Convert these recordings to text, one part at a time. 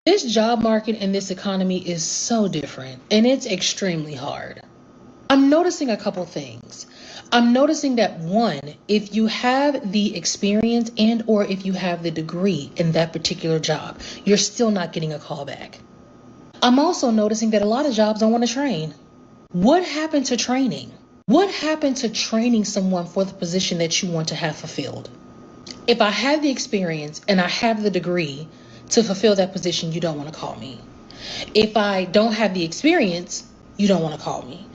This job market and this economy is so different, and it's extremely hard. I'm noticing a couple things. I'm noticing that one, if you have the experience and or if you have the degree in that particular job, you're still not getting a call back. I'm also noticing that a lot of jobs don't want to train. What happened to training? What happened to training someone for the position that you want to have fulfilled? If I have the experience and I have the degree to fulfill that position, you don't want to call me. If I don't have the experience, you don't want to call me.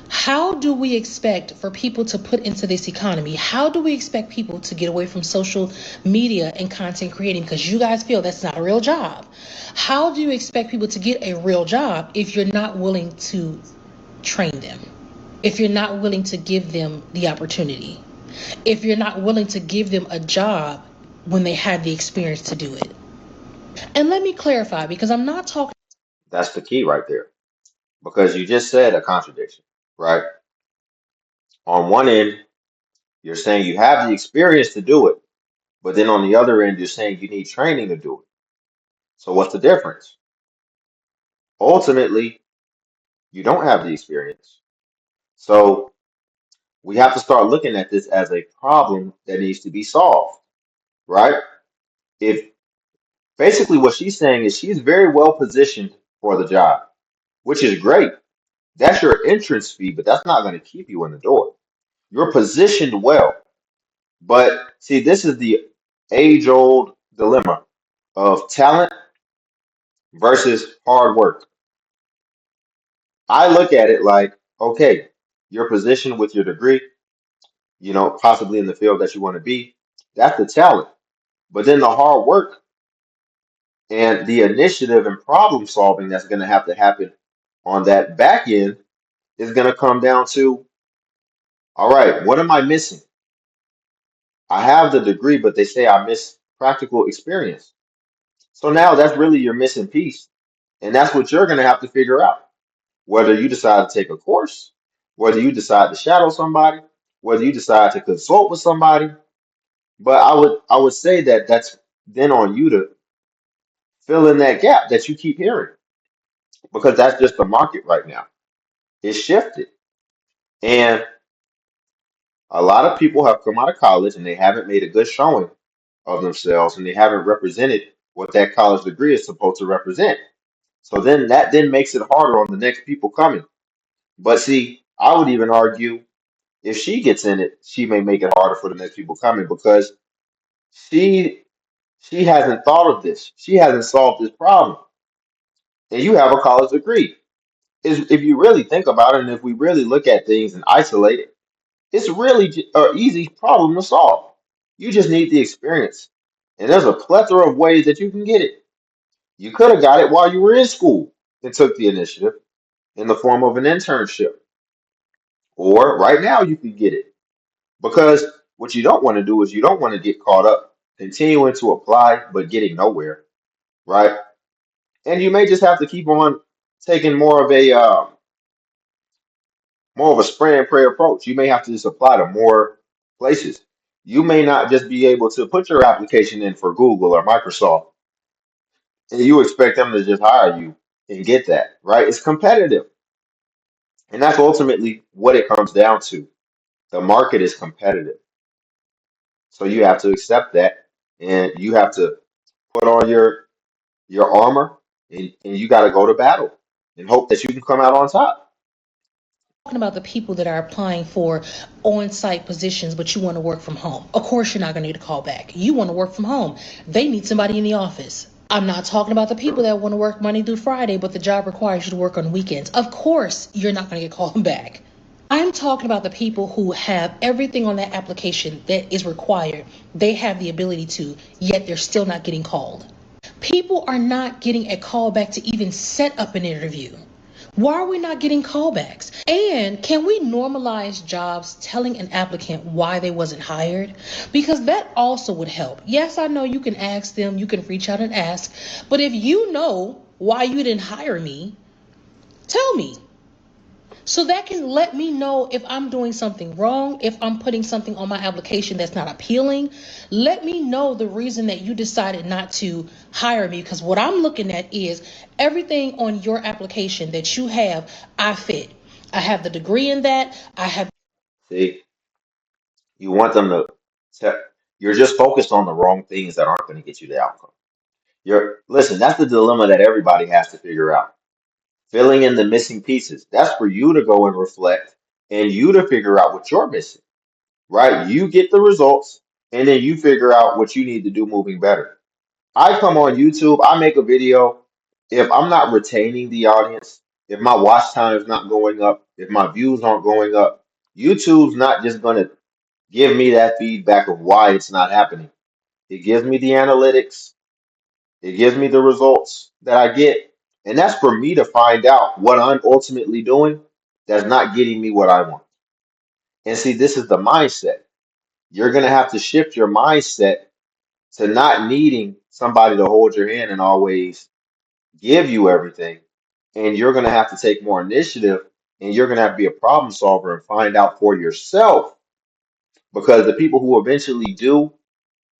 How do we expect for people to put into this economy? How do we expect people to get away from social media and content creating? Because you guys feel that's not a real job. How do you expect people to get a real job if you're not willing to train them? If you're not willing to give them the opportunity? If you're not willing to give them a job when they have the experience to do it? And let me clarify because I'm not talking. That's the key right there. Because you just said a contradiction, right? On one end, you're saying you have the experience to do it, but then on the other end, you're saying you need training to do it. So what's the difference? Ultimately, you don't have the experience. So we have to start looking at this as a problem that needs to be solved, right? If basically what she's saying is she's very well positioned for the job, which is great. That's your entrance fee, but that's not going to keep you in the door. You're positioned well. But see, this is the age-old dilemma of talent versus hard work. I look at it like, okay, your position with your degree, possibly in the field that you want to be, that's the talent. But then the hard work and the initiative and problem solving that's going to have to happen on that back end is going to come down to, all right, what am I missing? I have the degree, but they say I miss practical experience. So now that's really your missing piece. And that's what you're going to have to figure out. Whether you decide to take a course, whether you decide to shadow somebody, whether you decide to consult with somebody. But I would say that that's then on you to fill in that gap that you keep hearing because that's just the market right now. It's shifted. And a lot of people have come out of college and they haven't made a good showing of themselves and they haven't represented what that college degree is supposed to represent. So then that then makes it harder on the next people coming. But see, I would even argue if she gets in it, she may make it harder for the next people coming because she she hasn't thought of this. She hasn't solved this problem. And you have a college degree. If you really think about it, and if we really look at things and isolate it, it's really an easy problem to solve. You just need the experience. And there's a plethora of ways that you can get it. You could have got it while you were in school and took the initiative in the form of an internship. Or right now you can get it. Because what you don't want to do is you don't want to get caught up continuing to apply but getting nowhere, right? And you may just have to keep on taking more of a spray and pray approach. You may have to just apply to more places. You may not just be able to put your application in for Google or Microsoft and you expect them to just hire you and get that, right? It's competitive. And that's ultimately what it comes down to. The market is competitive. So you have to accept that and you have to put on your armor and you got to go to battle and hope that you can come out on top. Talking about the people that are applying for on-site positions, but you want to work from home. Of course, you're not going to need a call back. You want to work from home. They need somebody in the office. I'm not talking about the people that want to work Monday through Friday, but the job requires you to work on weekends. Of course, you're not going to get called back. I'm talking about the people who have everything on that application that is required. They have the ability to, yet they're still not getting called. People are not getting a call back to even set up an interview. Why are we not getting callbacks? And can we normalize jobs telling an applicant why they wasn't hired? Because that also would help. Yes, I know you can ask them, you can reach out and ask, but if you know why you didn't hire me, tell me. So that can let me know if I'm doing something wrong, if I'm putting something on my application that's not appealing. Let me know the reason that you decided not to hire me, because what I'm looking at is everything on your application that you have, I fit. I have the degree in that. I have See, you want them to, te- you're just focused on the wrong things that aren't going to get you the outcome. Listen, that's the dilemma that everybody has to figure out. Filling in the missing pieces. That's for you to go and reflect and you to figure out what you're missing, right? You get the results and then you figure out what you need to do moving better. I come on YouTube, I make a video. If I'm not retaining the audience, if my watch time is not going up, if my views aren't going up, YouTube's not just going to give me that feedback of why it's not happening. It gives me the analytics, it gives me the results that I get. And that's for me to find out what I'm ultimately doing that's not getting me what I want. And see, this is the mindset. You're going to have to shift your mindset to not needing somebody to hold your hand and always give you everything. And you're going to have to take more initiative and you're going to have to be a problem solver and find out for yourself, because the people who eventually do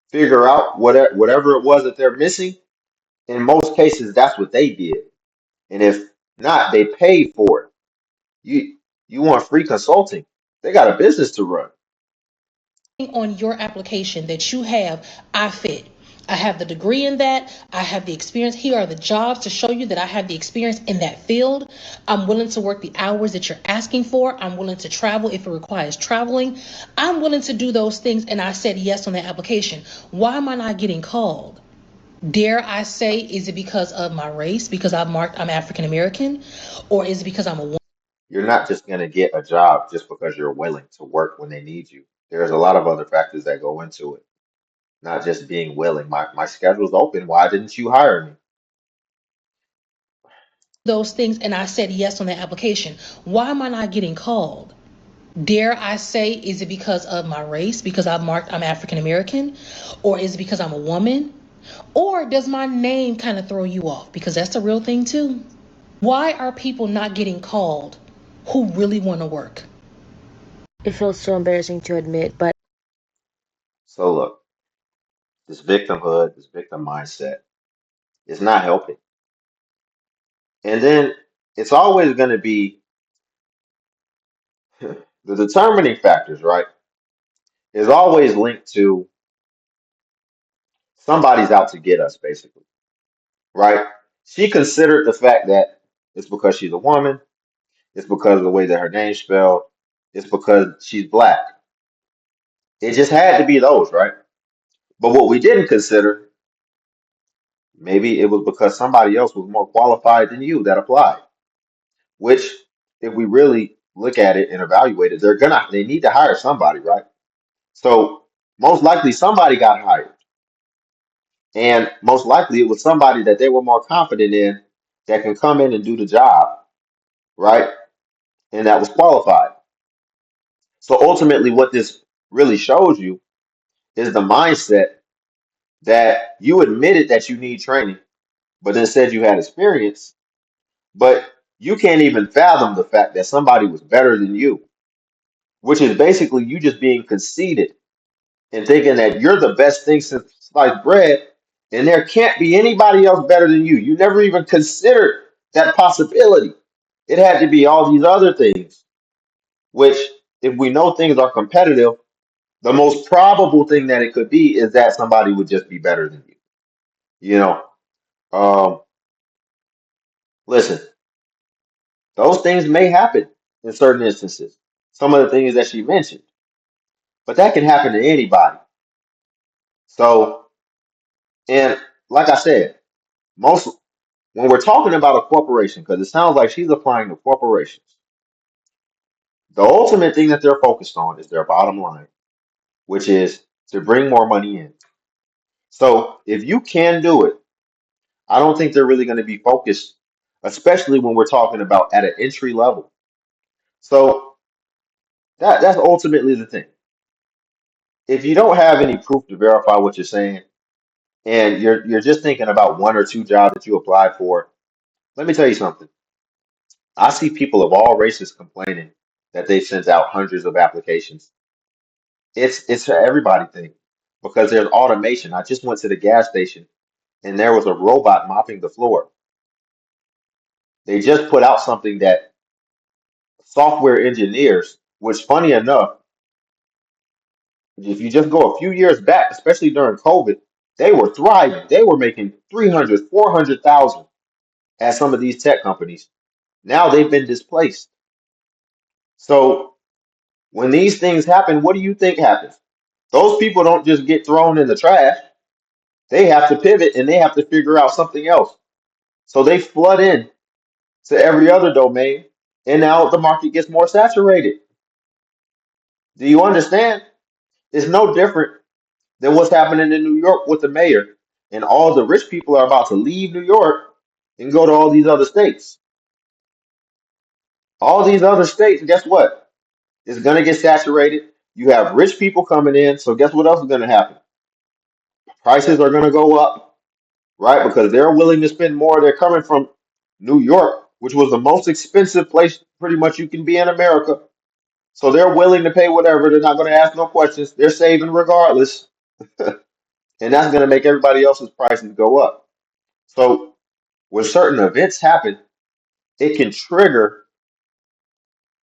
figure out whatever it was that they're missing, in most cases, that's what they did. And if not, they paid for it. You want free consulting. They got a business to run. on your application that you have, I fit. I have the degree in that. I have the experience. Here are the jobs to show you that I have the experience in that field. I'm willing to work the hours that you're asking for. I'm willing to travel if it requires traveling. I'm willing to do those things. And I said yes on the application. Why am I not getting called? Dare I say, is it because of my race? Because I'm African American? Or is it because I'm a woman? You're not just going to get a job just because you're willing to work when they need you. There's a lot of other factors that go into it, not just being willing. My schedule's open. Why didn't you hire me? Those things, and I said yes on the application. Why am I not getting called? Dare I say, is it because of my race? Because I'm African American? Or is it because I'm a woman? Or does my name kind of throw you off? Because that's a real thing too. Why are people not getting called who really want to work? It feels so embarrassing to admit, but So look, this victimhood, this victim mindset is not helping. And then it's always going to be the determining factors, right? Is always linked to somebody's out to get us, basically, right? She considered the fact that it's because she's a woman, it's because of the way that her name's spelled, it's because she's black. It just had to be those, right? But what we didn't consider, maybe it was because somebody else was more qualified than you that applied. Which, if we really look at it and evaluate it, they need to hire somebody, right? So most likely somebody got hired, and most likely it was somebody that they were more confident in that can come in and do the job, right? And that was qualified. So ultimately, what this really shows you is the mindset that you admitted that you need training, but then said you had experience, but you can't even fathom the fact that somebody was better than you, which is basically you just being conceited and thinking that you're the best thing since sliced bread, and there can't be anybody else better than you. You never even considered that possibility. It had to be all these other things, which, if we know things are competitive, the most probable thing that it could be is that somebody would just be better than you. You know, um, listen, those things may happen in certain instances. Some of the things that she mentioned, but that can happen to anybody. So, and like I said, most when we're talking about a corporation, because it sounds like she's applying to corporations, the ultimate thing that they're focused on is their bottom line, which is to bring more money in. So if you can do it, I don't think they're really going to be focused, especially when we're talking about at an entry level. So that's ultimately the thing. If you don't have any proof to verify what you're saying, and you're just thinking about one or two jobs that you applied for, let me tell you something. I see people of all races complaining that they sent out hundreds of applications. It's a everybody thing because there's automation. I just went to the gas station and there was a robot mopping the floor. They just put out something that software engineers, which funny enough, if you just go a few years back, especially during COVID, they were thriving. They were making 300, 400,000 at some of these tech companies. Now they've been displaced. So when these things happen, what do you think happens? Those people don't just get thrown in the trash. They have to pivot and they have to figure out something else. So they flood in to every other domain, and now the market gets more saturated. Do you understand? It's no different than what's happening in New York with the mayor, and all the rich people are about to leave New York and go to all these other states. All these other states, guess what? It's going to get saturated. You have rich people coming in, so guess what else is going to happen? Prices are going to go up, right? Because they're willing to spend more. They're coming from New York, which was the most expensive place pretty much you can be in America. So they're willing to pay whatever. They're not going to ask no questions. They're saving regardless. And that's going to make everybody else's prices go up. So when certain events happen, it can trigger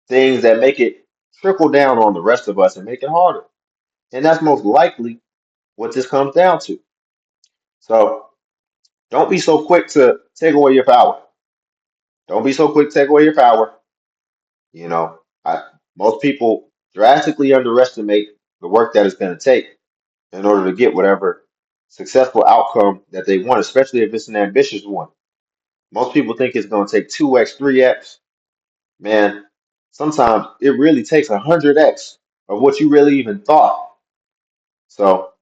things that make it trickle down on the rest of us and make it harder. And that's most likely what this comes down to. So don't be so quick to take away your power. Don't be so quick to take away your power. You know, most people drastically underestimate the work that it's going to take in order to get whatever successful outcome that they want, especially if it's an ambitious one. Most people think it's going to take 2x, 3x. Man, sometimes it really takes 100x of what you really even thought. So,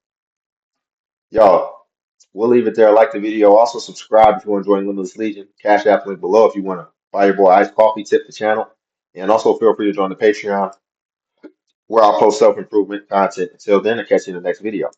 y'all, we'll leave it there. Like the video. Also, subscribe if you want to join Limitless Legion. Cash app link below if you want to buy your boy iced coffee, tip the channel. And also feel free to join the Patreon where I'll post self improvement content. Until then, I'll catch you in the next video.